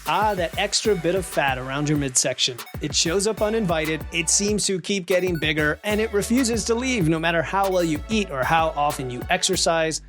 That extra bit of fat around your midsection. It shows up uninvited, it seems to keep getting bigger, and it refuses to leave no matter how well you eat or how often you exercise.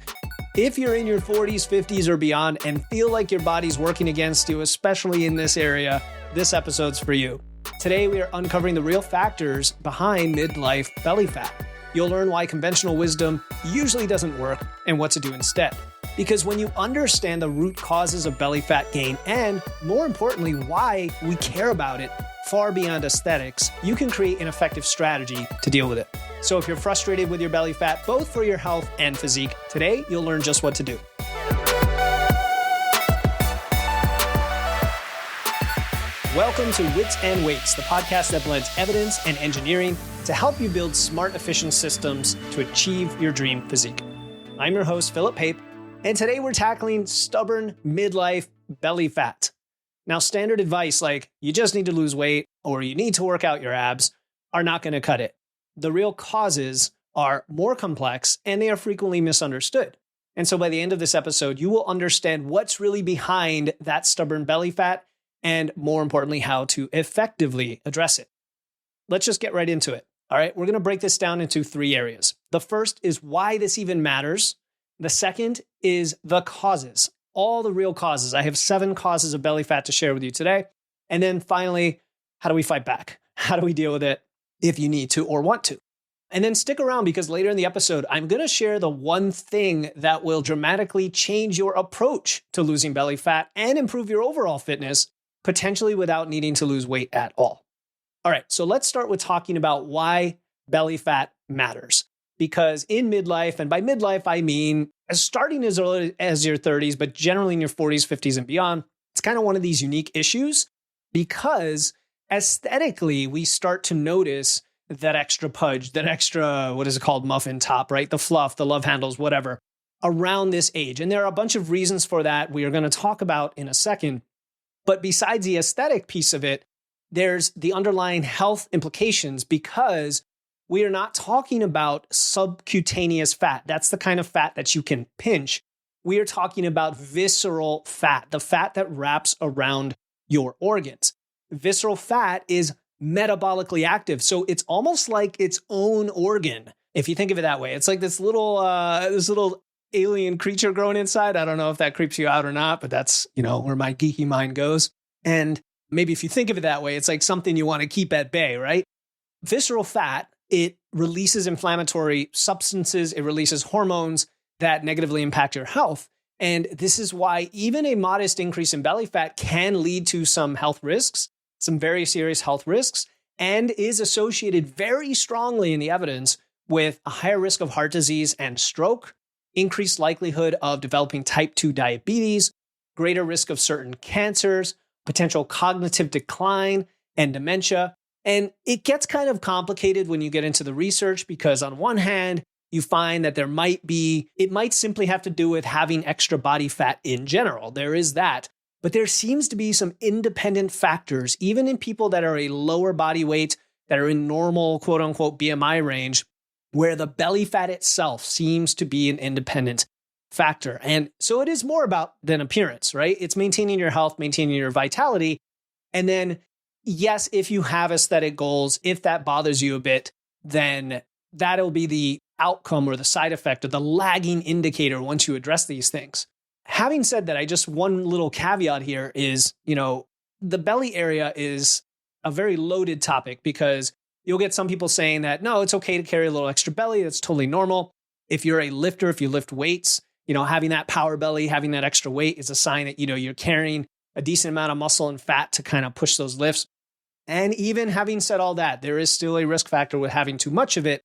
If you're in your 40s, 50s, or beyond and feel like your body's working against you, especially in this area, this episode's for you. Today, we are uncovering the real factors behind midlife belly fat. You'll learn why conventional wisdom usually doesn't work and what to do instead. Because when you understand the root causes of belly fat gain and, more importantly, why we care about it far beyond aesthetics, you can create an effective strategy to deal with it. So if you're frustrated with your belly fat, both for your health and physique, today you'll learn just what to do. Welcome to Wits and Weights, the podcast that blends evidence and engineering to help you build smart, efficient systems to achieve your dream physique. I'm your host, Philip Pape, and today we're tackling stubborn midlife belly fat. Now, standard advice like you just need to lose weight or you need to work out your abs are not going to cut it. The real causes are more complex and they are frequently misunderstood. And so by the end of this episode, you will understand what's really behind that stubborn belly fat and, more importantly, how to effectively address it. Let's just get right into it. All right, we're going to break this down into three areas. The first is why this even matters. The second is the causes, all the real causes. I have 7 causes of belly fat to share with you today. And then finally, how do we fight back? How do we deal with it if you need to or want to? And then stick around because later in the episode, I'm going to share the one thing that will dramatically change your approach to losing belly fat and improve your overall fitness, potentially without needing to lose weight at all. All right, so let's start with talking about why belly fat matters. Because in midlife, and by midlife, I mean starting as early as your 30s, but generally in your 40s, 50s, and beyond, it's kind of one of these unique issues because aesthetically, we start to notice that extra pudge, that extra, what is it called, muffin top, right? The fluff, the love handles, whatever, around this age. And there are a bunch of reasons for that we are going to talk about in a second. But besides the aesthetic piece of it, there's the underlying health implications because we are not talking about subcutaneous fat. That's the kind of fat that you can pinch. We are talking about visceral fat, the fat that wraps around your organs. Visceral fat is metabolically active, so it's almost like its own organ, if you think of it that way. It's like this little alien creature growing inside. I don't know if that creeps you out or not, but that's, where my geeky mind goes. And maybe if you think of it that way, it's like something you want to keep at bay, right? Visceral fat, it releases inflammatory substances, it releases hormones that negatively impact your health. And this is why even a modest increase in belly fat can lead to some health risks, some very serious health risks, and is associated very strongly in the evidence with a higher risk of heart disease and stroke, increased likelihood of developing type 2 diabetes, greater risk of certain cancers, potential cognitive decline, and dementia. And it gets kind of complicated when you get into the research because on one hand, you find that it might simply have to do with having extra body fat in general. There is that. But there seems to be some independent factors, even in people that are a lower body weight, that are in normal, quote unquote, BMI range, where the belly fat itself seems to be an independent factor. And so it is more about than appearance, right? It's maintaining your health, maintaining your vitality. And then yes, if you have aesthetic goals, if that bothers you a bit, then that'll be the outcome or the side effect or the lagging indicator once you address these things. Having said that, one little caveat here is, the belly area is a very loaded topic because you'll get some people saying that, no, it's okay to carry a little extra belly. That's totally normal. If you're a lifter, if you lift weights, having that power belly, having that extra weight is a sign that, you're carrying a decent amount of muscle and fat to kind of push those lifts. And even having said all that, there is still a risk factor with having too much of it,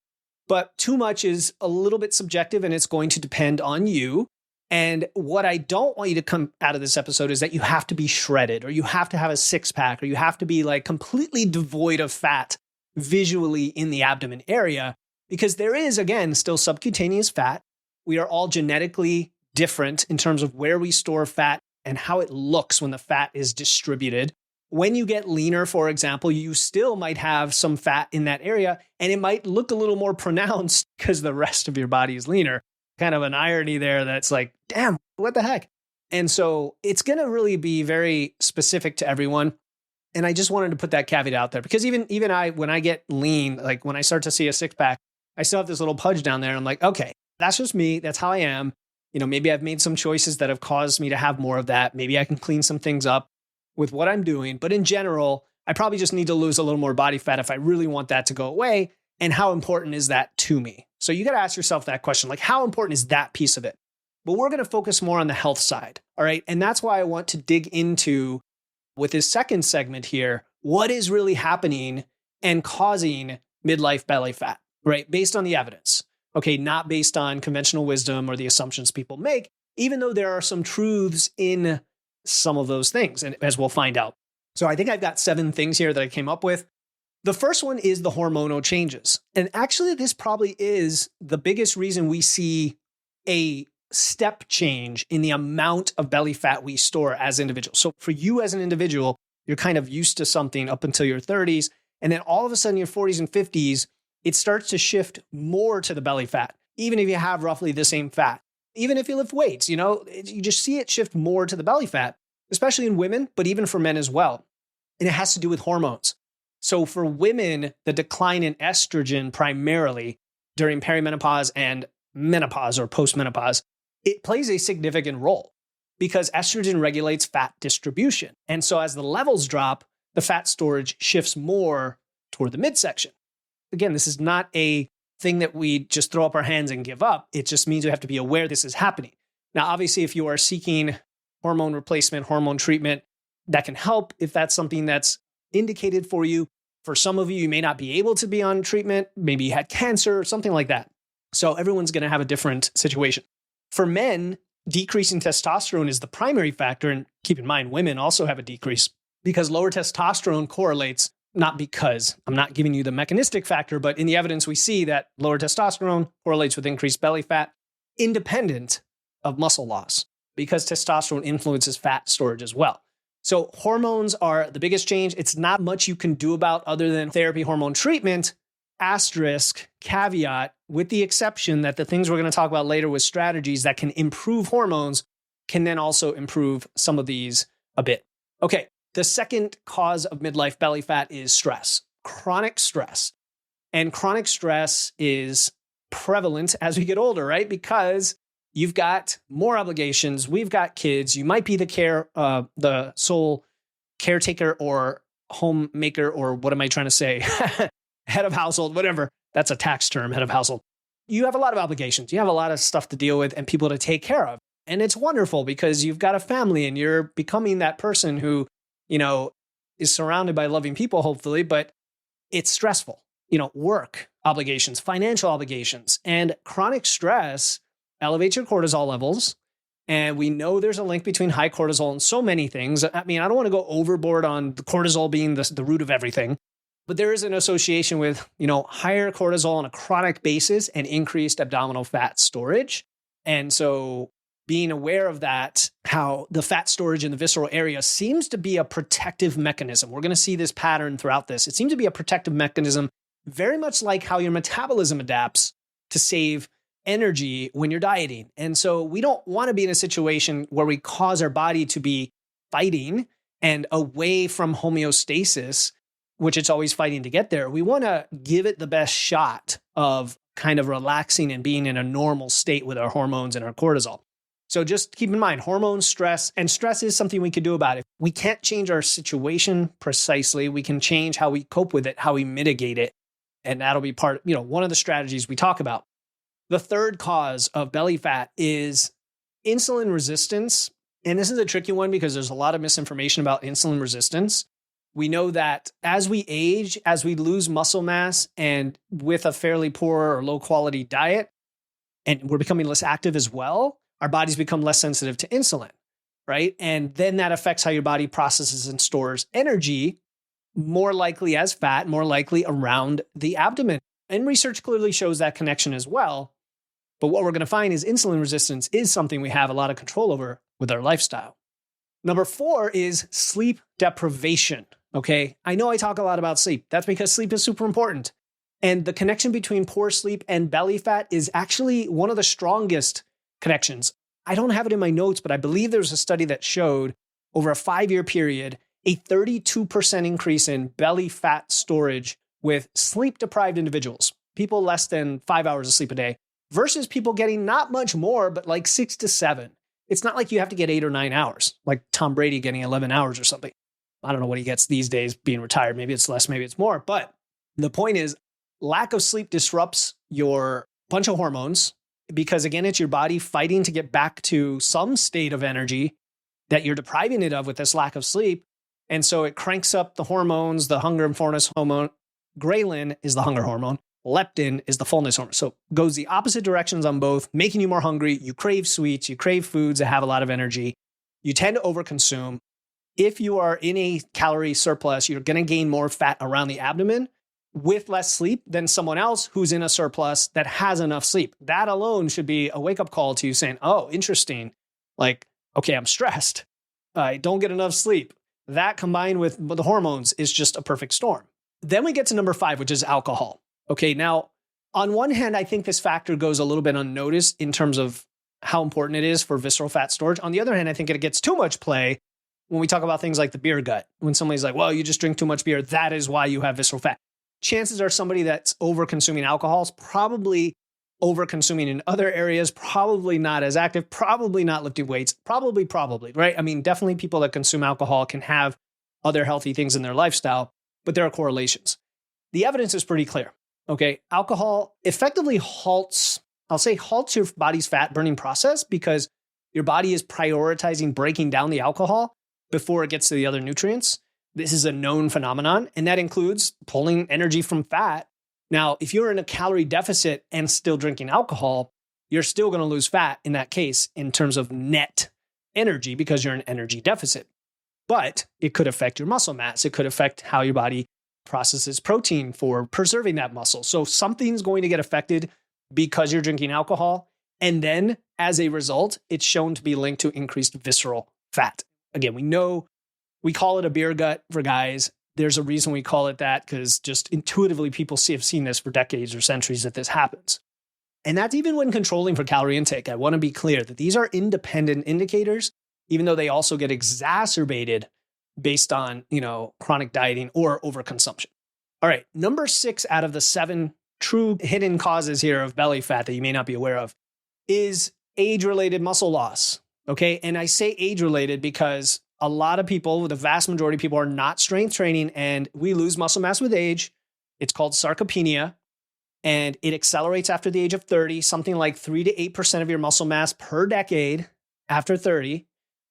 but too much is a little bit subjective and it's going to depend on you. And what I don't want you to come out of this episode is that you have to be shredded or you have to have a 6-pack or you have to be like completely devoid of fat visually in the abdomen area because there is, again, still subcutaneous fat. We are all genetically different in terms of where we store fat and how it looks when the fat is distributed. When you get leaner, for example, you still might have some fat in that area and it might look a little more pronounced because the rest of your body is leaner. Kind of an irony there that's like, damn, what the heck? And so it's going to really be very specific to everyone. And I just wanted to put that caveat out there because even I, when I get lean, like when I start to see a six pack, I still have this little pudge down there. And I'm like, okay, that's just me. That's how I am. Maybe I've made some choices that have caused me to have more of that. Maybe I can clean some things up with what I'm doing. But in general, I probably just need to lose a little more body fat if I really want that to go away. And how important is that to me? So you got to ask yourself that question, like how important is that piece of it? But we're going to focus more on the health side. All right. And that's why I want to dig into, with this second segment here, what is really happening and causing midlife belly fat, right? Based on the evidence. Okay, not based on conventional wisdom or the assumptions people make, even though there are some truths in some of those things, and as we'll find out. So I think I've got 7 things here that I came up with. The first one is the hormonal changes. And actually, this probably is the biggest reason we see a step change in the amount of belly fat we store as individuals. So for you as an individual, you're kind of used to something up until your 30s, and then all of a sudden your 40s and 50s, it starts to shift more to the belly fat, even if you have roughly the same fat. Even if you lift weights, you just see it shift more to the belly fat, especially in women, but even for men as well. And it has to do with hormones. So for women, the decline in estrogen primarily during perimenopause and menopause or postmenopause, it plays a significant role because estrogen regulates fat distribution. And so as the levels drop, the fat storage shifts more toward the midsection. Again, this is not a thing that we just throw up our hands and give up. It just means we have to be aware this is happening. Now, obviously, if you are seeking hormone replacement, hormone treatment, that can help if that's something that's indicated for you. For some of you, you may not be able to be on treatment. Maybe you had cancer or something like that. So everyone's going to have a different situation. For men, decreasing testosterone is the primary factor. And keep in mind, women also have a decrease because lower testosterone correlates. Not because I'm not giving you the mechanistic factor, but in the evidence we see that lower testosterone correlates with increased belly fat, independent of muscle loss, because testosterone influences fat storage as well. So hormones are the biggest change. It's not much you can do about other than therapy hormone treatment, asterisk, caveat, with the exception that the things we're going to talk about later with strategies that can improve hormones can then also improve some of these a bit. Okay. The second cause of midlife belly fat is stress, chronic stress. And chronic stress is prevalent as we get older, right? Because you've got more obligations. We've got kids. You might be the sole caretaker or homemaker, or what am I trying to say? Head of household, whatever. That's a tax term, head of household. You have a lot of obligations. You have a lot of stuff to deal with and people to take care of. And it's wonderful because you've got a family and you're becoming that person who is surrounded by loving people, hopefully, but it's stressful. Work obligations, financial obligations, and chronic stress elevates your cortisol levels. And we know there's a link between high cortisol and so many things. I mean, I don't want to go overboard on the cortisol being the root of everything, but there is an association with, higher cortisol on a chronic basis and increased abdominal fat storage. And so being aware of that, how the fat storage in the visceral area seems to be a protective mechanism. We're going to see this pattern throughout this. It seems to be a protective mechanism, very much like how your metabolism adapts to save energy when you're dieting. And so we don't want to be in a situation where we cause our body to be fighting and away from homeostasis, which it's always fighting to get there. We want to give it the best shot of kind of relaxing and being in a normal state with our hormones and our cortisol. So just keep in mind, hormones, stress, and stress is something we can do about it. We can't change our situation precisely. We can change how we cope with it, how we mitigate it. And that'll be part, one of the strategies we talk about. The third cause of belly fat is insulin resistance. And this is a tricky one because there's a lot of misinformation about insulin resistance. We know that as we age, as we lose muscle mass and with a fairly poor or low quality diet, and we're becoming less active as well, our bodies become less sensitive to insulin, right? And then that affects how your body processes and stores energy, more likely as fat, more likely around the abdomen. And research clearly shows that connection as well. But what we're going to find is insulin resistance is something we have a lot of control over with our lifestyle. Number 4 is sleep deprivation, okay? I know I talk a lot about sleep. That's because sleep is super important. And the connection between poor sleep and belly fat is actually one of the strongest connections. I don't have it in my notes, but I believe there's a study that showed over a 5-year period, a 32% increase in belly fat storage with sleep-deprived individuals, people less than 5 hours of sleep a day, versus people getting not much more, but like 6 to 7. It's not like you have to get 8 or 9 hours, like Tom Brady getting 11 hours or something. I don't know what he gets these days being retired. Maybe it's less, maybe it's more. But the point is, lack of sleep disrupts your bunch of hormones because, again, it's your body fighting to get back to some state of energy that you're depriving it of with this lack of sleep. And so it cranks up the hormones, the hunger and fullness hormone. Ghrelin is the hunger hormone. Leptin is the fullness hormone. So it goes the opposite directions on both, making you more hungry. You crave sweets. You crave foods that have a lot of energy. You tend to overconsume. If you are in a calorie surplus, you're going to gain more fat around the abdomen with less sleep than someone else who's in a surplus that has enough sleep. That alone should be a wake-up call to you saying, oh, interesting. Like, okay, I'm stressed. I don't get enough sleep. That combined with the hormones is just a perfect storm. Then we get to number 5, which is alcohol. Okay, now, on one hand, I think this factor goes a little bit unnoticed in terms of how important it is for visceral fat storage. On the other hand, I think it gets too much play when we talk about things like the beer gut. When somebody's like, well, you just drink too much beer, that is why you have visceral fat. Chances are somebody that's over-consuming alcohol is probably over-consuming in other areas, probably not as active, probably not lifting weights, probably, right? I mean, definitely people that consume alcohol can have other healthy things in their lifestyle, but there are correlations. The evidence is pretty clear, okay? Alcohol effectively halts your body's fat burning process because your body is prioritizing breaking down the alcohol before it gets to the other nutrients. This is a known phenomenon, and that includes pulling energy from fat. Now, if you're in a calorie deficit and still drinking alcohol, you're still going to lose fat in that case in terms of net energy because you're in energy deficit. But it could affect your muscle mass. It could affect how your body processes protein for preserving that muscle. So something's going to get affected because you're drinking alcohol. And then as a result, it's shown to be linked to increased visceral fat. Again, we call it a beer gut for guys. There's a reason we call it that because just intuitively people have seen this for decades or centuries that this happens. And that's even when controlling for calorie intake. I want to be clear that these are independent indicators, even though they also get exacerbated based on, chronic dieting or overconsumption. All right, number 6 out of the 7 true hidden causes here of belly fat that you may not be aware of is age-related muscle loss. Okay, and I say age-related because a lot of people, the vast majority of people are not strength training and we lose muscle mass with age. It's called sarcopenia and it accelerates after the age of 30, something like 3 to 8% of your muscle mass per decade after 30.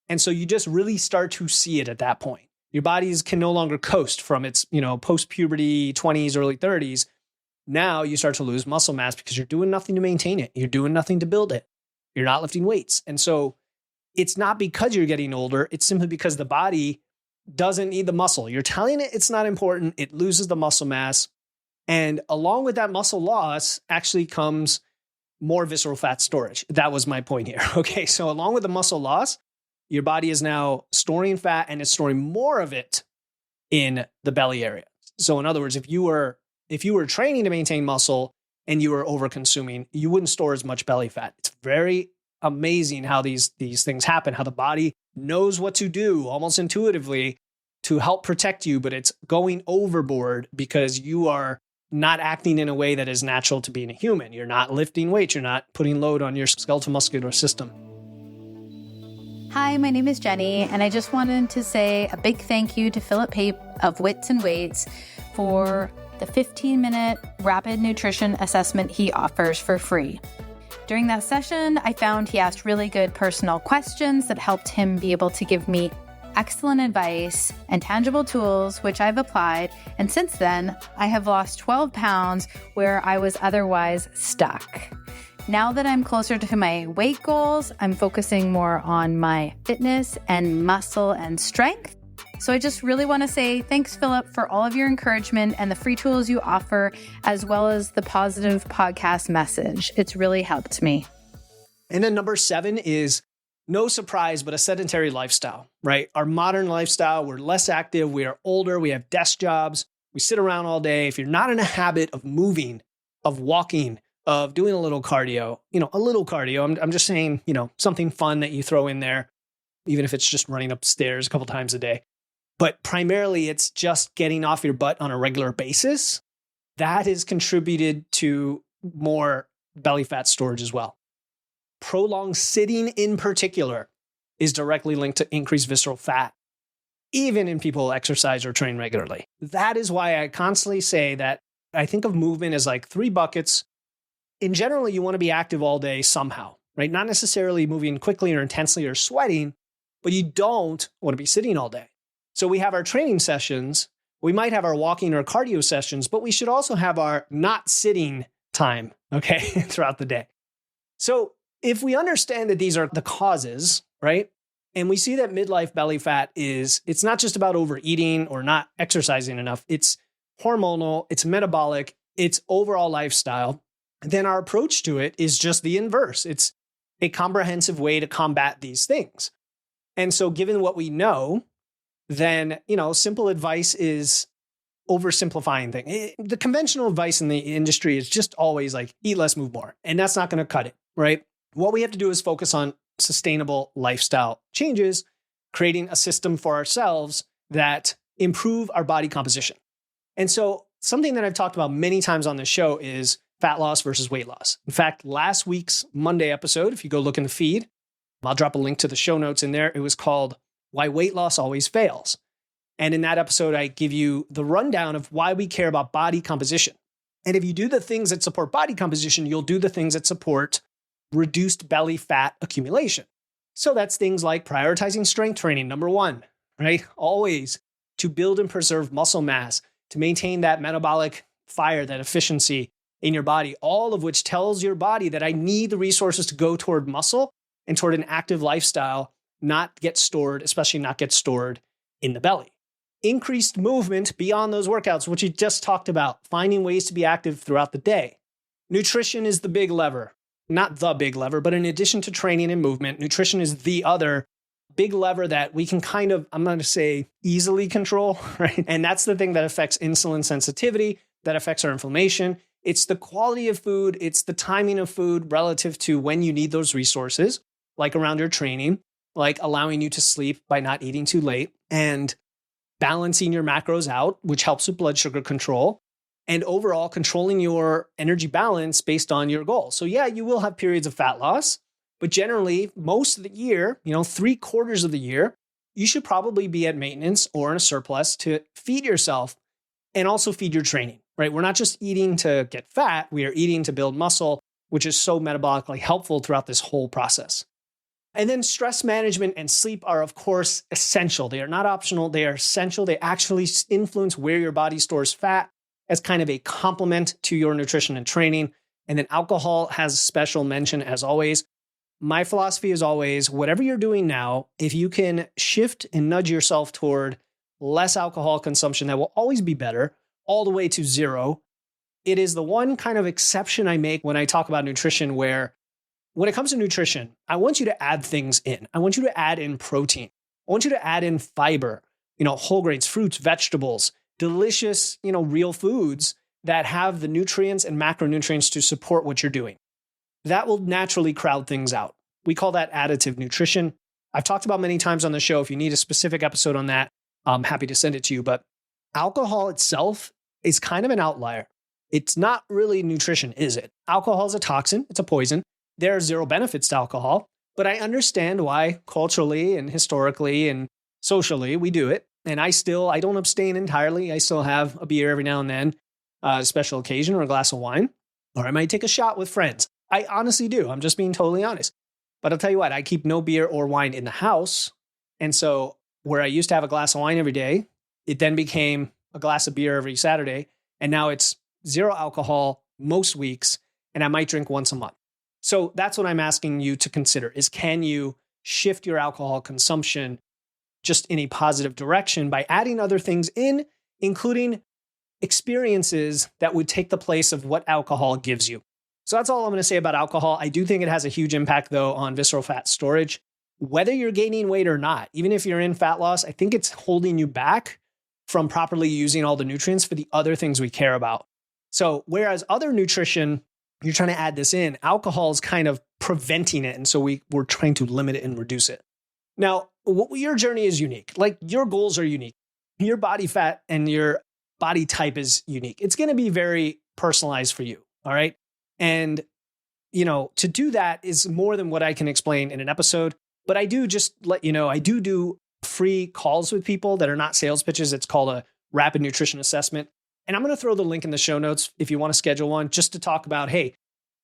And so you just really start to see it at that point. Your bodies can no longer coast from its, post-puberty 20s, early 30s. Now you start to lose muscle mass because you're doing nothing to maintain it. You're doing nothing to build it. You're not lifting weights. And so it's not because you're getting older. It's simply because the body doesn't need the muscle. You're telling it it's not important. It loses the muscle mass. And along with that muscle loss actually comes more visceral fat storage. That was my point here. Okay, so along with the muscle loss, your body is now storing fat and it's storing more of it in the belly area. So in other words, if you were training to maintain muscle and you were over-consuming, you wouldn't store as much belly fat. It's very amazing how these things happen, how the body knows what to do almost intuitively to help protect you, but it's going overboard because you are not acting in a way that is natural to being a human. You're not lifting weights. You're not putting load on your skeletal muscular system. Hi, my name is Jenny, and I just wanted to say a big thank you to Philip Pape of Wits and Weights for the 15-minute rapid nutrition assessment he offers for free. During that session, I found he asked really good personal questions that helped him be able to give me excellent advice and tangible tools, which I've applied. And since then, I have lost 12 pounds where I was otherwise stuck. Now that I'm closer to my weight goals, I'm focusing more on my fitness and muscle and strength. So I just really want to say thanks, Philip, for all of your encouragement and the free tools you offer, as well as the positive podcast message. It's really helped me. And then number 7 is no surprise, but a sedentary lifestyle, right? Our modern lifestyle, we're less active, we are older, we have desk jobs, we sit around all day. If you're not in a habit of moving, of walking, of doing a little cardio, a little cardio. I'm just saying, something fun that you throw in there, even if it's just running upstairs a couple times a day. But primarily it's just getting off your butt on a regular basis. That has contributed to more belly fat storage as well. Prolonged sitting in particular is directly linked to increased visceral fat, even in people who exercise or train regularly. That is why I constantly say that I think of movement as like 3 buckets. In general, you want to be active all day somehow, right? Not necessarily moving quickly or intensely or sweating, but you don't want to be sitting all day. So we have our training sessions, we might have our walking or cardio sessions, but we should also have our not sitting time, okay, throughout the day. So if we understand that these are the causes, right? And we see that midlife belly fat it's not just about overeating or not exercising enough. It's hormonal, it's metabolic, it's overall lifestyle. Then our approach to it is just the inverse. It's a comprehensive way to combat these things. And so given what we know, then, simple advice is oversimplifying things. The conventional advice in the industry is just always like, eat less, move more. And that's not going to cut it, right? What we have to do is focus on sustainable lifestyle changes, creating a system for ourselves that improve our body composition. And so something that I've talked about many times on the show is fat loss versus weight loss. In fact, last week's Monday episode, if you go look in the feed, I'll drop a link to the show notes in there. It was called Why Weight Loss Always Fails. And in that episode, I give you the rundown of why we care about body composition. And if you do the things that support body composition, you'll do the things that support reduced belly fat accumulation. So that's things like prioritizing strength training, number 1, right? Always to build and preserve muscle mass, to maintain that metabolic fire, that efficiency in your body, all of which tells your body that I need the resources to go toward muscle and toward an active lifestyle, not get stored, especially not get stored in the belly. Increased movement beyond those workouts, which you just talked about, finding ways to be active throughout the day. Nutrition is the big lever, not the big lever, but in addition to training and movement, nutrition is the other big lever that we can kind of, I'm going to say easily control, right? And that's the thing that affects insulin sensitivity, that affects our inflammation. It's the quality of food, it's the timing of food relative to when you need those resources, like around your training, like allowing you to sleep by not eating too late, and balancing your macros out, which helps with blood sugar control, and overall controlling your energy balance based on your goals. So yeah, you will have periods of fat loss, but generally most of the year, 3/4 of the year, you should probably be at maintenance or in a surplus to feed yourself and also feed your training, right? We're not just eating to get fat, we are eating to build muscle, which is so metabolically helpful throughout this whole process. And then stress management and sleep are, of course, essential. They are not optional. They are essential. They actually influence where your body stores fat as kind of a complement to your nutrition and training. And then alcohol has special mention as always. My philosophy is always, whatever you're doing now, if you can shift and nudge yourself toward less alcohol consumption, that will always be better, all the way to 0. It is the one kind of exception I make when I talk about nutrition where when it comes to nutrition, I want you to add things in. I want you to add in protein. I want you to add in fiber, whole grains, fruits, vegetables, delicious, real foods that have the nutrients and macronutrients to support what you're doing. That will naturally crowd things out. We call that additive nutrition. I've talked about many times on the show. If you need a specific episode on that, I'm happy to send it to you. But alcohol itself is kind of an outlier. It's not really nutrition, is it? Alcohol is a toxin. It's a poison. There are 0 benefits to alcohol, but I understand why culturally and historically and socially we do it. And I don't abstain entirely. I still have a beer every now and then, a special occasion or a glass of wine, or I might take a shot with friends. I honestly do. I'm just being totally honest. But I'll tell you what, I keep no beer or wine in the house. And so where I used to have a glass of wine every day, it then became a glass of beer every Saturday. And now it's 0 alcohol most weeks, and I might drink once a month. So that's what I'm asking you to consider is, can you shift your alcohol consumption just in a positive direction by adding other things in, including experiences that would take the place of what alcohol gives you. So that's all I'm going to say about alcohol. I do think it has a huge impact, though, on visceral fat storage. Whether you're gaining weight or not, even if you're in fat loss, I think it's holding you back from properly using all the nutrients for the other things we care about. So whereas other nutrition you're trying to add this in. Alcohol is kind of preventing it. And so we're trying to limit it and reduce it. Now, your journey is unique. Like your goals are unique. Your body fat and your body type is unique. It's going to be very personalized for you. All right. And, to do that is more than what I can explain in an episode. But I do just let you know, I do free calls with people that are not sales pitches. It's called a rapid nutrition assessment. And I'm going to throw the link in the show notes if you want to schedule one, just to talk about, hey,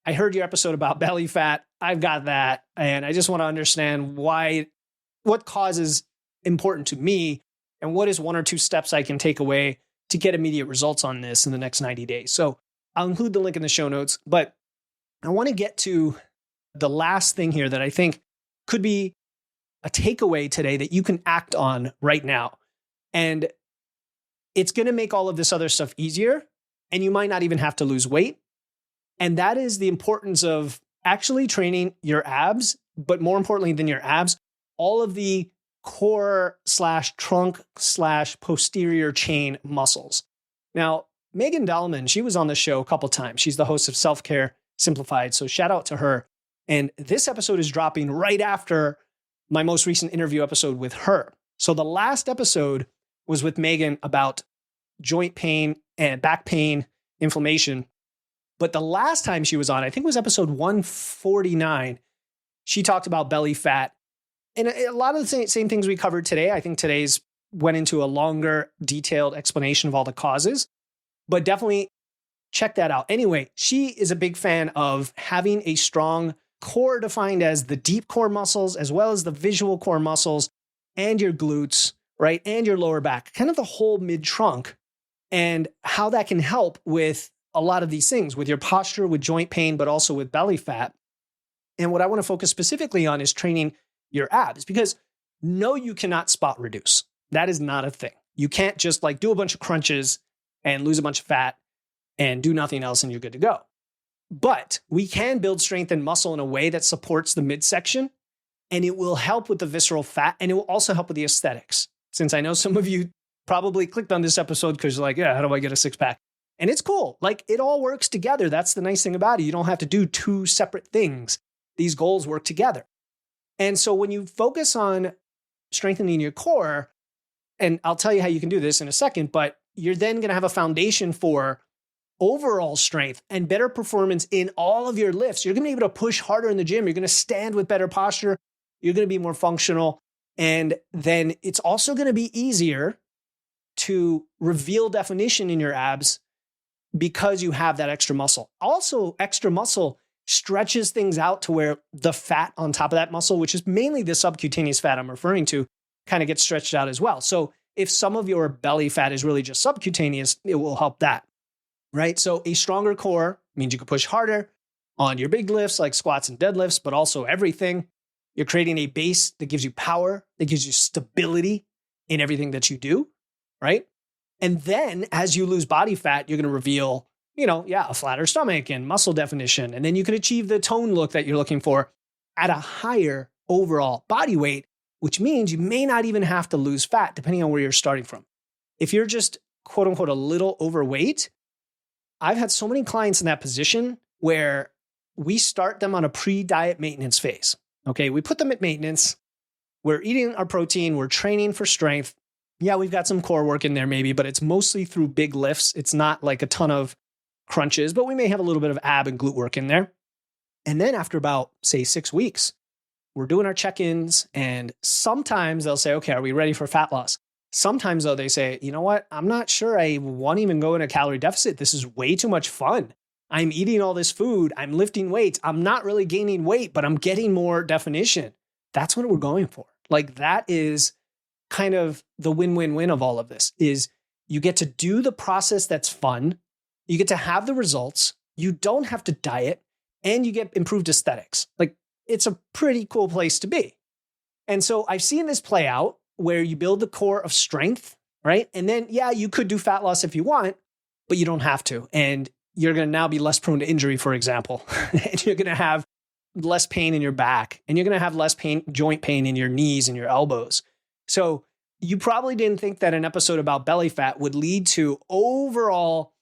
I heard your episode about belly fat. I've got that. And I just want to understand what causes important to me and what is 1 or 2 steps I can take away to get immediate results on this in the next 90 days. So I'll include the link in the show notes, but I want to get to the last thing here that I think could be a takeaway today that you can act on right now. And it's going to make all of this other stuff easier, and you might not even have to lose weight. And that is the importance of actually training your abs, but more importantly than your abs, all of the core/trunk/posterior chain muscles. Now, Megan Dahlman, she was on the show a couple times. She's the host of Self-Care Simplified. So shout out to her. And this episode is dropping right after my most recent interview episode with her. So the last episode was with Megan about joint pain and back pain, inflammation. But the last time she was on, I think it was episode 149, she talked about belly fat. And a lot of the same things we covered today. I think today's went into a longer, detailed explanation of all the causes. But definitely check that out. Anyway, she is a big fan of having a strong core defined as the deep core muscles, as well as the visual core muscles and your glutes, right? And your lower back, kind of the whole mid trunk, and how that can help with a lot of these things, with your posture, with joint pain, but also with belly fat. And what I want to focus specifically on is training your abs, because no, you cannot spot reduce. That is not a thing. You can't just do a bunch of crunches and lose a bunch of fat and do nothing else and you're good to go. But we can build strength and muscle in a way that supports the midsection, and it will help with the visceral fat, and it will also help with the aesthetics. Since I know some of you probably clicked on this episode because you're like, yeah, how do I get a six pack? And it's cool. It all works together. That's the nice thing about it. You don't have to do 2 separate things. These goals work together. And so when you focus on strengthening your core, and I'll tell you how you can do this in a second, but you're then going to have a foundation for overall strength and better performance in all of your lifts. You're going to be able to push harder in the gym. You're going to stand with better posture. You're going to be more functional. And then it's also going to be easier to reveal definition in your abs because you have that extra muscle. Also, extra muscle stretches things out to where the fat on top of that muscle, which is mainly the subcutaneous fat I'm referring to, kind of gets stretched out as well. So if some of your belly fat is really just subcutaneous, it will help that, right? So a stronger core means you can push harder on your big lifts like squats and deadlifts, but also everything. You're creating a base that gives you power, that gives you stability in everything that you do, right? And then as you lose body fat, you're going to reveal, a flatter stomach and muscle definition. And then you can achieve the tone look that you're looking for at a higher overall body weight, which means you may not even have to lose fat depending on where you're starting from. If you're just quote unquote a little overweight, I've had so many clients in that position where we start them on a pre-diet maintenance phase. Okay, we put them at maintenance. We're eating our protein. We're training for strength. Yeah, we've got some core work in there maybe, but it's mostly through big lifts. It's not like a ton of crunches, but we may have a little bit of ab and glute work in there. And then after about, say, 6 weeks, we're doing our check-ins, and sometimes they'll say, okay, are we ready for fat loss? Sometimes though, they say, you know what? I'm not sure I want to even go in a calorie deficit. This is way too much fun. I'm eating all this food. I'm lifting weights. I'm not really gaining weight, but I'm getting more definition. That's what we're going for. That is kind of the win-win-win of all of this is you get to do the process that's fun. You get to have the results. You don't have to diet, and you get improved aesthetics. It's a pretty cool place to be. And so I've seen this play out where you build the core of strength, right? And then, yeah, you could do fat loss if you want, but you don't have to. And you're going to now be less prone to injury, for example. And you're going to have less pain in your back, and you're going to have less joint pain in your knees and your elbows. So you probably didn't think that an episode about belly fat would lead to overall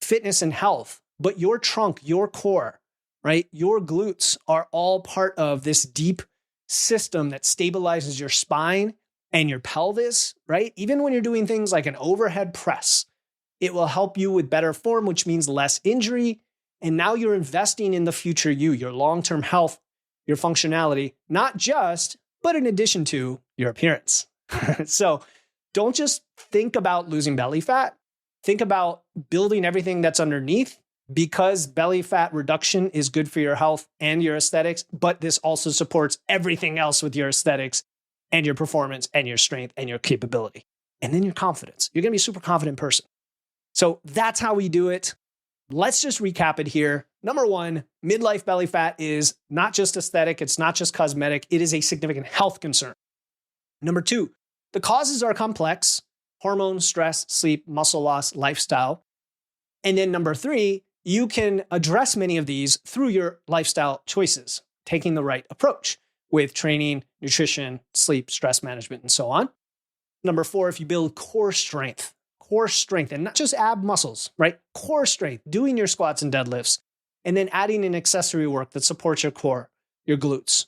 fitness and health, but your trunk, your core, right? Your glutes are all part of this deep system that stabilizes your spine and your pelvis, right? Even when you're doing things like an overhead press, it will help you with better form, which means less injury. And now you're investing in the future you, your long-term health, your functionality, not just, but in addition to your appearance. So don't just think about losing belly fat. Think about building everything that's underneath, because belly fat reduction is good for your health and your aesthetics, but this also supports everything else with your aesthetics and your performance and your strength and your capability. And then your confidence. You're going to be a super confident person. So that's how we do it. Let's just recap it here. Number one, midlife belly fat is not just aesthetic. It's not just cosmetic. It is a significant health concern. Number two, the causes are complex: hormones, stress, sleep, muscle loss, lifestyle. And then number three, you can address many of these through your lifestyle choices, taking the right approach with training, nutrition, sleep, stress management, and so on. Number four, if you build core strength, and not just ab muscles, right? Core strength, doing your squats and deadlifts, and then adding in accessory work that supports your core, your glutes,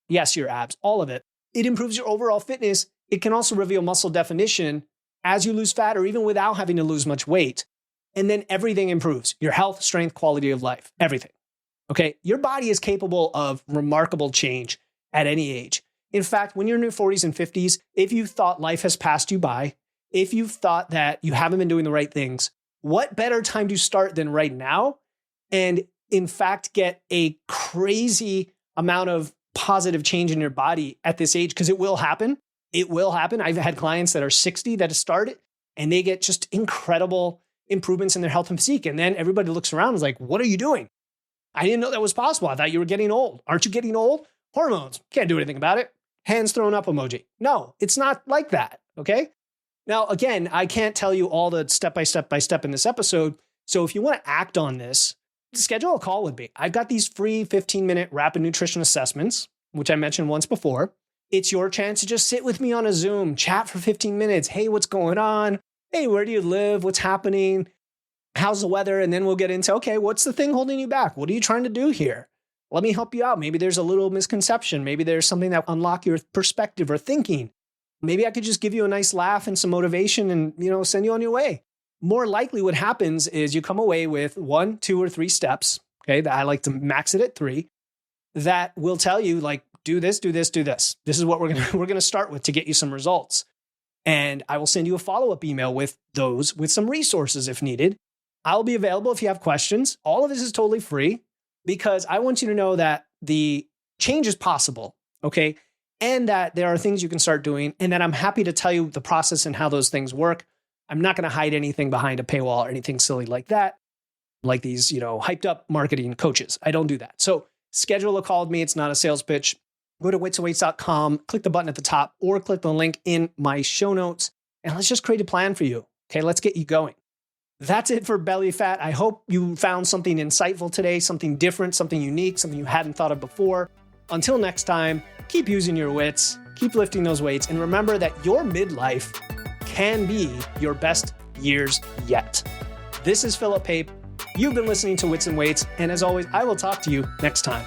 yes, your abs, all of it. It improves your overall fitness. It can also reveal muscle definition as you lose fat or even without having to lose much weight. And then everything improves: your health, strength, quality of life, everything. Okay. Your body is capable of remarkable change at any age. In fact, when you're in your 40s and 50s, if you thought life has passed you by, if you've thought that you haven't been doing the right things, what better time to start than right now? And in fact, get a crazy amount of positive change in your body at this age, because it will happen. It will happen. I've had clients that are 60 that have started and they get just incredible improvements in their health and physique. And then everybody looks around and is like, what are you doing? I didn't know that was possible. I thought you were getting old. Aren't you getting old? Hormones. Can't do anything about it. Hands thrown up emoji. No, it's not like that. Okay. Now, again, I can't tell you all the step by step in this episode. So if you want to act on this, schedule a call with me. I've got these free 15-minute rapid nutrition assessments, which I mentioned once before. It's your chance to just sit with me on a Zoom, chat for 15 minutes. Hey, what's going on? Hey, where do you live? What's happening? How's the weather? And then we'll get into, okay, what's the thing holding you back? What are you trying to do here? Let me help you out. Maybe there's a little misconception. Maybe there's something that unlock your perspective or thinking. Maybe I could just give you a nice laugh and some motivation and, send you on your way. More likely what happens is you come away with 1, 2, or 3 steps, okay, that I like to max it at 3, that will tell you, like, do this, do this, do this. This is what we're gonna start with to get you some results. And I will send you a follow-up email with some resources if needed. I'll be available if you have questions. All of this is totally free because I want you to know that the change is possible, okay? And that there are things you can start doing, and that I'm happy to tell you the process and how those things work. I'm not going to hide anything behind a paywall or anything silly like that, like these, hyped up marketing coaches. I don't do that. So schedule a call with me. It's not a sales pitch. Go to witsandweights.com, click the button at the top, or click the link in my show notes, and let's just create a plan for you. Okay, let's get you going. That's it for belly fat. I hope you found something insightful today, something different, something unique, something you hadn't thought of before. Until next time, keep using your wits, keep lifting those weights, and remember that your midlife can be your best years yet. This is Philip Pape. You've been listening to Wits and Weights, and as always, I will talk to you next time.